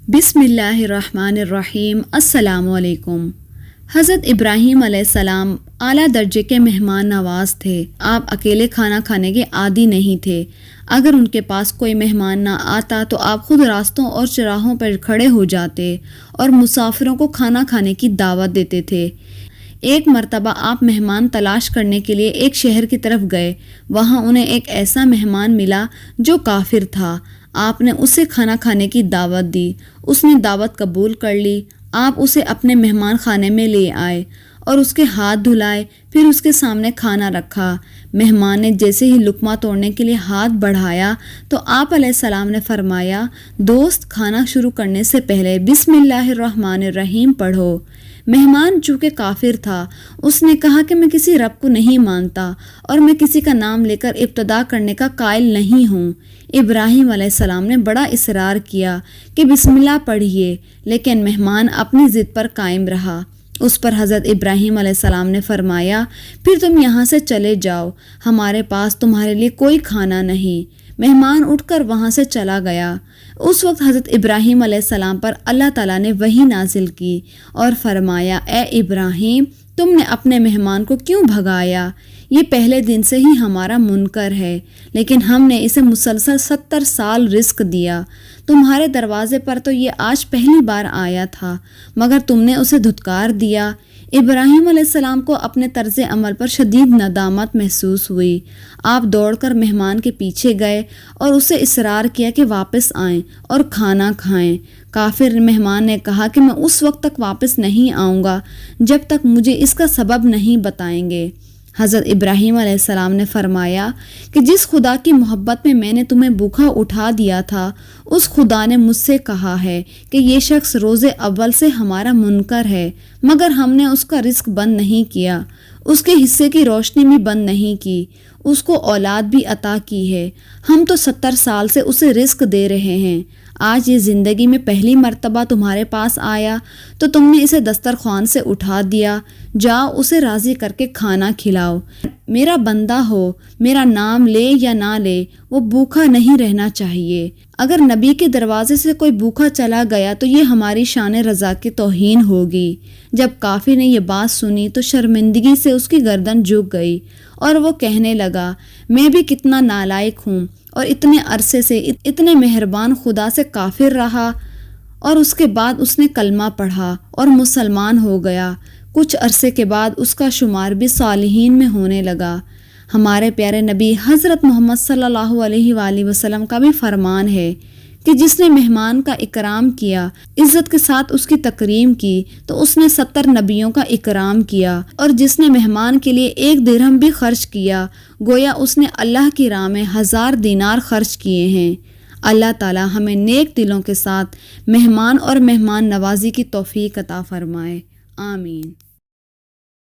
بسم اللہ الرحمن الرحیم۔ السلام علیکم۔ حضرت ابراہیم علیہ السلام اعلیٰ درجے کے مہمان نواز تھے۔ آپ اکیلے کھانا کھانے کے عادی نہیں تھے۔ اگر ان کے پاس کوئی مہمان نہ آتا تو آپ خود راستوں اور چراہوں پر کھڑے ہو جاتے اور مسافروں کو کھانا کھانے کی دعوت دیتے تھے۔ ایک مرتبہ آپ مہمان تلاش کرنے کے لیے ایک شہر کی طرف گئے۔ وہاں انہیں ایک ایسا مہمان ملا جو کافر تھا۔ آپ نے اسے کھانا کھانے کی دعوت دی۔ اس نے دعوت قبول کر لی۔ آپ اسے اپنے مہمان خانے میں لے آئے اور اس کے ہاتھ دھلائے، پھر اس کے سامنے کھانا رکھا۔ مہمان نے جیسے ہی لقمہ توڑنے کے لیے ہاتھ بڑھایا تو آپ علیہ السلام نے فرمایا، دوست، کھانا شروع کرنے سے پہلے بسم اللہ الرحمن الرحیم پڑھو۔ مہمان چونکہ کافر تھا، اس نے کہا کہ میں کسی رب کو نہیں مانتا اور میں کسی کا نام لے کر ابتدا کرنے کا قائل نہیں ہوں۔ ابراہیم علیہ السلام نے بڑا اصرار کیا کہ بسم اللہ پڑھیے، لیکن مہمان اپنی ضد پر قائم رہا۔ اس پر حضرت ابراہیم علیہ السلام نے فرمایا، پھر تم یہاں سے چلے جاؤ، ہمارے پاس تمہارے لیے کوئی کھانا نہیں۔ مہمان اٹھ کر وہاں سے چلا گیا۔ اس وقت حضرت ابراہیم علیہ السلام پر اللہ تعالیٰ نے وحی نازل کی اور فرمایا، اے ابراہیم، تم نے اپنے مہمان کو کیوں بھگایا؟ یہ پہلے دن سے ہی ہمارا منکر ہے، لیکن ہم نے اسے مسلسل 70 سال رزق دیا۔ تمہارے دروازے پر تو یہ آج پہلی بار آیا تھا، مگر تم نے اسے دھتکار دیا۔ ابراہیم علیہ السلام کو اپنے طرز عمل پر شدید ندامت محسوس ہوئی۔ آپ دوڑ کر مہمان کے پیچھے گئے اور اسے اصرار کیا کہ واپس آئیں اور کھانا کھائیں۔ کافر مہمان نے کہا کہ میں اس وقت تک واپس نہیں آؤں گا جب تک مجھے اس کا سبب نہیں بتائیں گے۔ حضرت ابراہیم علیہ السلام نے فرمایا کہ جس خدا کی محبت میں نے تمہیں بھوکا اٹھا دیا تھا، اس خدا نے مجھ سے کہا ہے کہ یہ شخص روز اول سے ہمارا منکر ہے، مگر ہم نے اس کا رزق بند نہیں کیا، اس کے حصے کی روشنی بھی بند نہیں کی، اس کو اولاد بھی عطا کی ہے۔ ہم تو 70 سال سے اسے رزق دے رہے ہیں۔ آج یہ زندگی میں پہلی مرتبہ تمہارے پاس آیا تو تم نے اسے دسترخوان سے اٹھا دیا۔ جاؤ، اسے راضی کر کے کھانا کھلاؤ۔ میرا بندہ ہو، میرا نام لے یا نہ لے، وہ بھوکا نہیں رہنا چاہیے۔ اگر نبی کے دروازے سے کوئی بھوکا چلا گیا تو یہ ہماری شان رضا کی توہین ہوگی۔ جب کافر نے یہ بات سنی تو شرمندگی سے اس کی گردن جھک گئی اور وہ کہنے لگا، میں بھی کتنا نالائق ہوں اور اتنے عرصے سے اتنے مہربان خدا سے کافر رہا۔ اور اس کے بعد اس نے کلمہ پڑھا اور مسلمان ہو گیا۔ کچھ عرصے کے بعد اس کا شمار بھی صالحین میں ہونے لگا۔ ہمارے پیارے نبی حضرت محمد صلی اللہ علیہ وآلہ وسلم کا بھی فرمان ہے کہ جس نے مہمان کا اکرام کیا، عزت کے ساتھ اس کی تکریم کی، تو اس نے 70 نبیوں کا اکرام کیا، اور جس نے مہمان کے لیے 1 درہم بھی خرچ کیا، گویا اس نے اللہ کی راہ میں 1000 دینار خرچ کیے ہیں۔ اللہ تعالی ہمیں نیک دلوں کے ساتھ مہمان اور مہمان نوازی کی توفیق عطا فرمائے۔ آمین۔